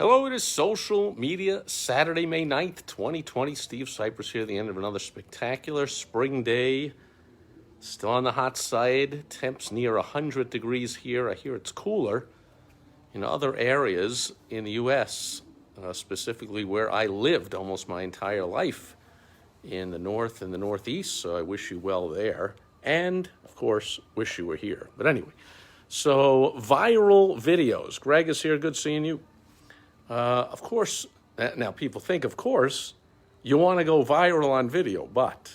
Hello, it is Social Media Saturday, May 9th, 2020. Steve Sipress here at the end of another spectacular spring day. Still on the hot side. Temps near 100 degrees here. I hear it's cooler in other areas in the U.S., specifically where I lived almost my entire life in the north and the northeast. So I wish you well there. And, of course, wish you were here. But anyway, so viral videos. Greg is here. Good seeing you. Of course, now people think, of course, you want to go viral on video, but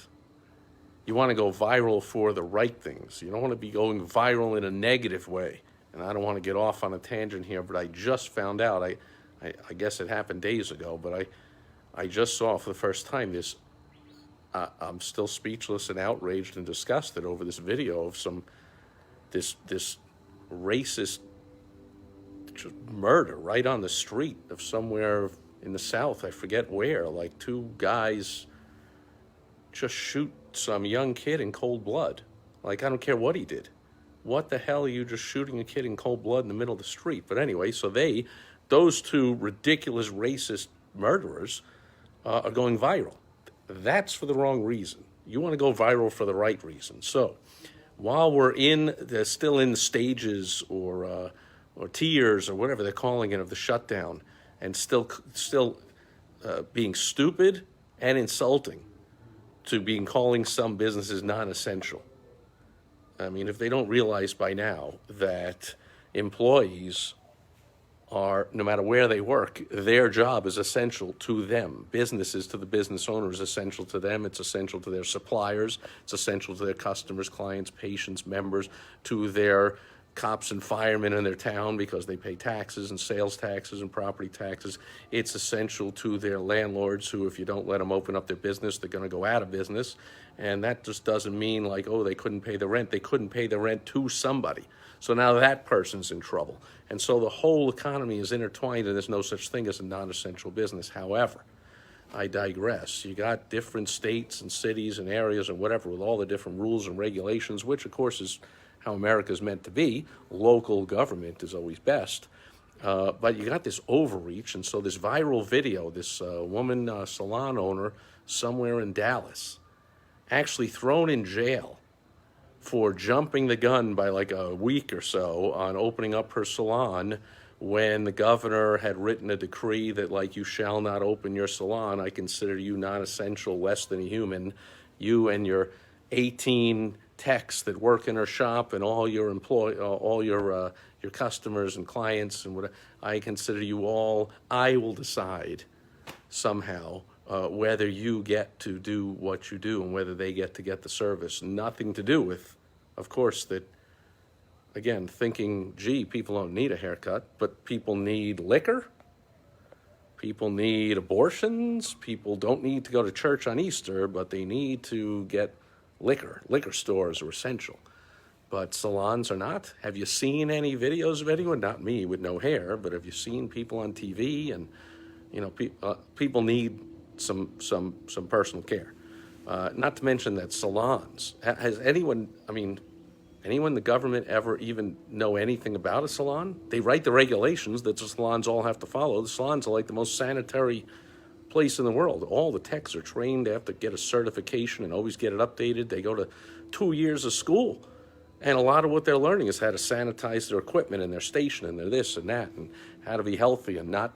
you want to go viral for the right things. You don't want to be going viral in a negative way. And I don't want to get off on a tangent here, but I just found out, I guess it happened days ago, but I just saw for the first time this, I'm still speechless and outraged and disgusted over this video of this racist just murder right on the street of somewhere in the South. I forget where. Like two guys just shoot some young kid in cold blood. Like, I don't care what he did. What the hell are you just shooting a kid in cold blood in the middle of the street? But anyway, so those two ridiculous racist murderers are going viral. That's for the wrong reason. You want to go viral for the right reason. So while we're still in the stages or tiers or whatever they're calling it of the shutdown, and still being stupid and insulting to being calling some businesses non-essential. I mean, if they don't realize by now that employees are, no matter where they work, their job is essential to them. Businesses to the business owner is essential to them. It's essential to their suppliers. It's essential to their customers, clients, patients, members, to their cops and firemen in their town because they pay taxes and sales taxes and property taxes. It's essential to their landlords who, if you don't let them open up their business, they're going to go out of business. And that just doesn't mean like, oh, they couldn't pay the rent. They couldn't pay the rent to somebody. So now that person's in trouble. And so the whole economy is intertwined, and there's no such thing as a non-essential business. However, I digress. You got different states and cities and areas and whatever with all the different rules and regulations, which of course is how America's meant to be. Local government is always best. But you got this overreach, and so this viral video, this woman salon owner somewhere in Dallas, actually thrown in jail for jumping the gun by like a week or so on opening up her salon when the governor had written a decree that, like, you shall not open your salon. I consider you non-essential, less than a human. You and your 18 techs that work in her shop and all your your customers and clients and whatever, I consider you all. I will decide somehow whether you get to do what you do and whether they get the service. Nothing to do with, of course, that, again, thinking, gee, people don't need a haircut, but people need liquor. People need abortions. People don't need to go to church on Easter, but they need to get liquor. Liquor stores are essential, but salons are not. Have you seen any videos of anyone? Not me with no hair, but have you seen people on TV? And people need some personal care. Not to mention that salons. Has anyone in the government ever even know anything about a salon? They write the regulations that the salons all have to follow. The salons are like the most sanitary place in the world. All the techs are trained. They have to get a certification and always get it updated. They go to 2 years of school, and a lot of what they're learning is how to sanitize their equipment and their station and their this and that, and how to be healthy and not,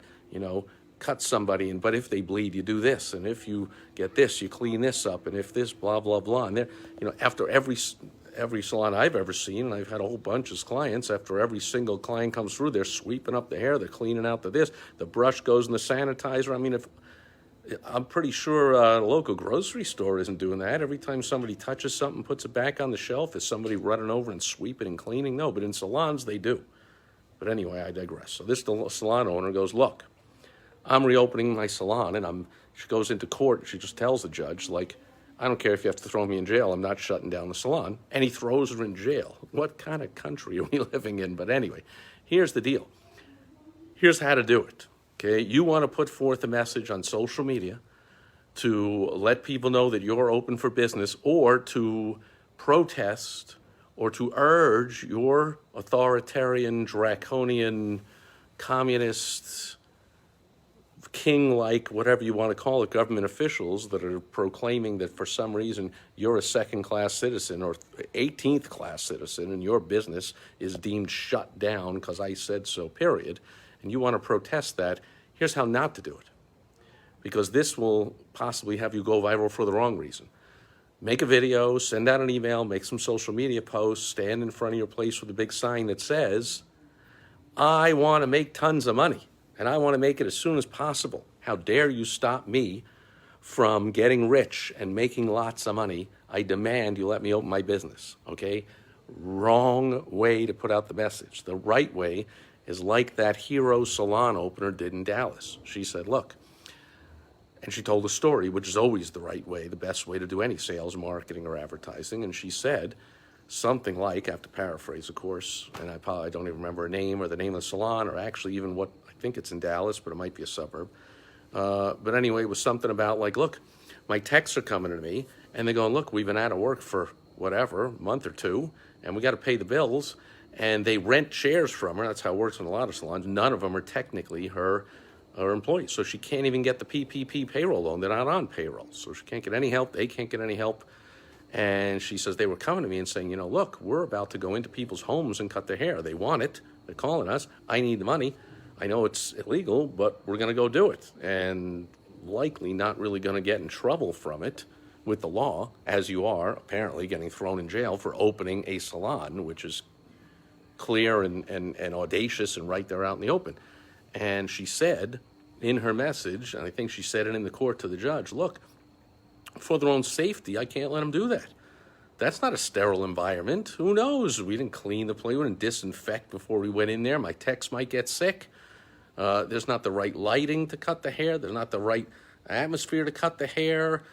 cut somebody. But if they bleed, you do this, and if you get this, you clean this up, and if this, blah blah blah. And they're, after every salon I've ever seen, and I've had a whole bunch of clients, after every single client comes through, they're sweeping up the hair, they're cleaning out the brush goes in the sanitizer. I mean, I'm pretty sure a local grocery store isn't doing that. Every time somebody touches something, puts it back on the shelf, is somebody running over and sweeping and cleaning? No, but in salons, they do. But anyway, I digress. So this salon owner goes, look, I'm reopening my salon, and she goes into court, and she just tells the judge, like, I don't care if you have to throw me in jail, I'm not shutting down the salon. And he throws her in jail. What kind of country are we living in? But anyway, here's the deal. Here's how to do it. Okay, you want to put forth a message on social media to let people know that you're open for business, or to protest or to urge your authoritarian, draconian, communist, king-like, whatever you want to call it, government officials that are proclaiming that for some reason you're a second-class citizen or 18th-class citizen and your business is deemed shut down because I said so, period, and you want to protest that, here's how not to do it. Because this will possibly have you go viral for the wrong reason. Make a video, send out an email, make some social media posts, stand in front of your place with a big sign that says, I want to make tons of money, and I want to make it as soon as possible. How dare you stop me from getting rich and making lots of money? I demand you let me open my business, okay? Wrong way to put out the message. The right way is like that hero salon opener did in Dallas. She said, look, and she told a story, which is always the right way, the best way to do any sales, marketing, or advertising, and she said, something like, I have to paraphrase, of course, and I don't even remember her name or the name of the salon or actually even what, I think it's in Dallas, but it might be a suburb. But anyway, it was something about like, look, my texts are coming to me and they're going, look, we've been out of work for whatever, a month or two, and we got to pay the bills. And they rent chairs from her. That's how it works in a lot of salons. None of them are technically her employees. So she can't even get the PPP payroll loan. They're not on payroll. So she can't get any help. They can't get any help. And she says they were coming to me and saying, look, we're about to go into people's homes and cut their hair. They want it. They're calling us. I need the money. I know it's illegal, but we're going to go do it. And likely not really going to get in trouble from it with the law, as you are apparently getting thrown in jail for opening a salon, which is clear and audacious and right there out in the open. And she said in her message, and I think she said it in the court to the judge, look, for their own safety, I can't let them do that. That's not a sterile environment. Who knows? We didn't clean the place. We didn't disinfect before we went in there. My techs might get sick. There's not the right lighting to cut the hair. There's not the right atmosphere to cut the hair.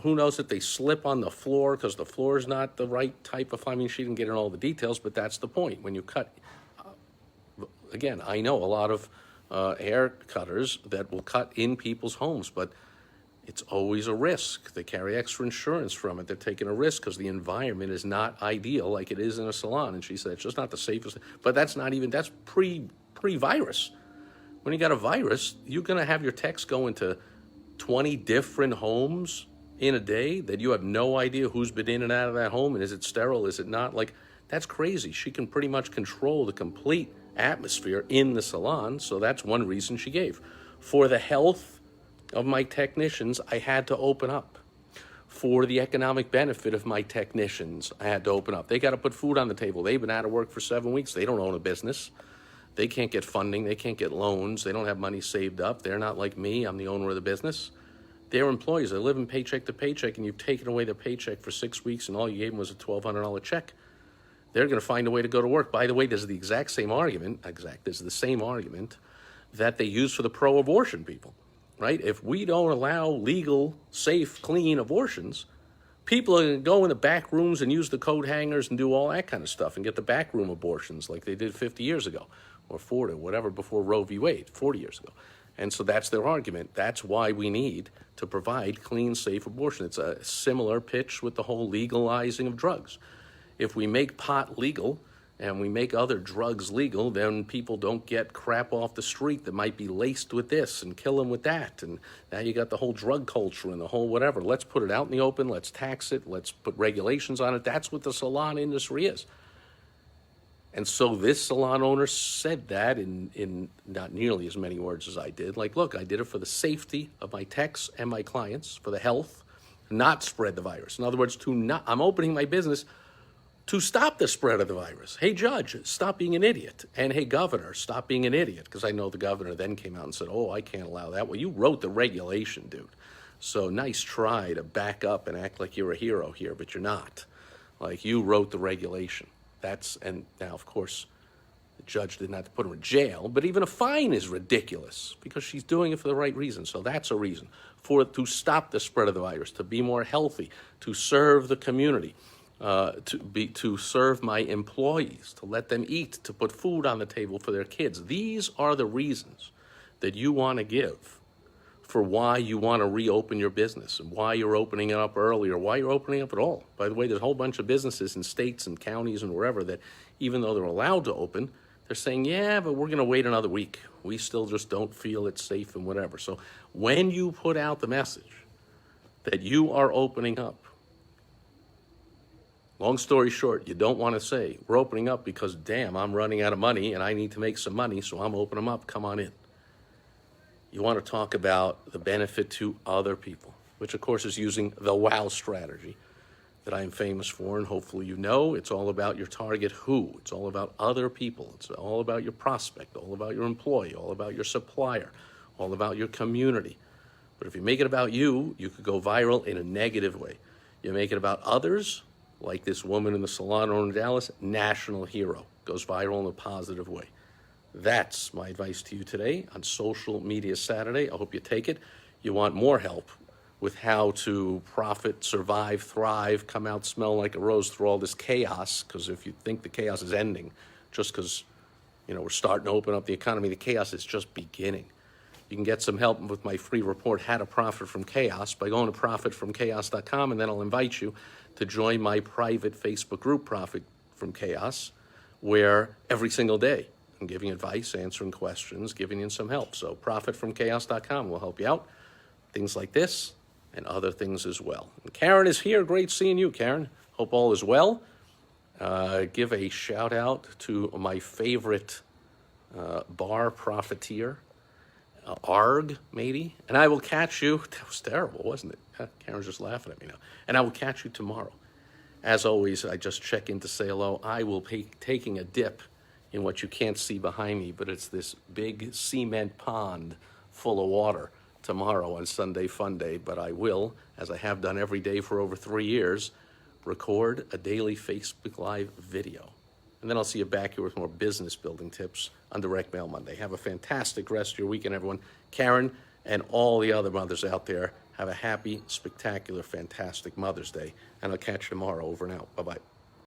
Who knows if they slip on the floor because the floor is not the right type of, I mean, she didn't get in all the details, but that's the point. When you cut, again, I know a lot of hair cutters that will cut in people's homes, but it's always a risk. They carry extra insurance from it. They're taking a risk because the environment is not ideal like it is in a salon. And she said it's just not the safest. But that's not even, that's pre-virus. When you got a virus, you're going to have your techs go into 20 different homes in a day that you have no idea who's been in and out of that home, and is it sterile, is it not? Like, that's crazy. She can pretty much control the complete atmosphere in the salon, so that's one reason she gave. For the health of my technicians, I had to open up. For the economic benefit of my technicians, I had to open up. They got to put food on the table. They've been out of work for 7 weeks. They don't own a business. They can't get funding. They can't get loans. They don't have money saved up. They're not like me. I'm the owner of the business. They're employees. They live in paycheck to paycheck, and you've taken away their paycheck for 6 weeks, and all you gave them was a $1,200 check. They're going to find a way to go to work. By the way, this is the exact same argument, this is the same argument that they use for the pro-abortion people, right? If we don't allow legal, safe, clean abortions, people are going to go in the back rooms and use the coat hangers and do all that kind of stuff and get the back room abortions like they did 50 years ago or 40, whatever, before Roe v. Wade, 40 years ago. And so that's their argument. That's why we need to provide clean, safe abortion. It's a similar pitch with the whole legalizing of drugs. If we make pot legal and we make other drugs legal, then people don't get crap off the street that might be laced with this and kill them with that. And now you got the whole drug culture and the whole whatever. Let's put it out in the open. Let's tax it. Let's put regulations on it. That's what the salon industry is. And so this salon owner said that in not nearly as many words as I did. Like, look, I did it for the safety of my techs and my clients, for the health, not spread the virus. In other words, I'm opening my business to stop the spread of the virus. Hey, judge, stop being an idiot. And hey, governor, stop being an idiot. Because I know the governor then came out and said, oh, I can't allow that. Well, you wrote the regulation, dude. So nice try to back up and act like you're a hero here, but you're not. Like, you wrote the regulation. And now, of course, the judge didn't have to put her in jail, but even a fine is ridiculous because she's doing it for the right reason. So that's a reason to stop the spread of the virus, to be more healthy, to serve the community, to serve my employees, to let them eat, to put food on the table for their kids. These are the reasons that you want to give for why you want to reopen your business and why you're opening it up early or why you're opening up at all. By the way, there's a whole bunch of businesses in states and counties and wherever that even though they're allowed to open, They're saying, yeah, but we're going to wait another week. We still just don't feel it's safe and whatever. So when you put out the message that you are opening up, long story short, you don't want to say, we're opening up because, damn, I'm running out of money and I need to make some money, so I'm opening them up. Come on in. You want to talk about the benefit to other people, which, of course, is using the WOW strategy that I am famous for, and hopefully you know. It's all about your target who. It's all about other people. It's all about your prospect, all about your employee, all about your supplier, all about your community. But if you make it about you, you could go viral in a negative way. You make it about others, like this woman in the salon owner in Dallas, national hero, goes viral in a positive way. That's my advice to you today on Social Media Saturday. I hope you take it. You want more help with how to profit, survive, thrive, come out smelling like a rose through all this chaos, because if you think the chaos is ending just because, we're starting to open up the economy, the chaos is just beginning. You can get some help with my free report, How to Profit from Chaos, by going to profitfromchaos.com, and then I'll invite you to join my private Facebook group, Profit from Chaos, where every single day I'm giving advice, answering questions, giving you some help. So profitfromchaos.com will help you out. Things like this and other things as well. And Karen is here. Great seeing you, Karen. Hope all is well. Give a shout out to my favorite bar profiteer, ARG, maybe. And I will catch you. That was terrible, wasn't it? Karen's just laughing at me now. And I will catch you tomorrow. As always, I just check in to say hello. I will be taking a dip in what you can't see behind me, but it's this big cement pond full of water tomorrow on Sunday Fun Day. But I will, as I have done every day for over 3 years, record a daily Facebook Live video. And then I'll see you back here with more business building tips on Direct Mail Monday. Have a fantastic rest of your weekend, everyone. Karen and all the other mothers out there, have a happy, spectacular, fantastic Mother's Day. And I'll catch you tomorrow. Over and out. Bye-bye.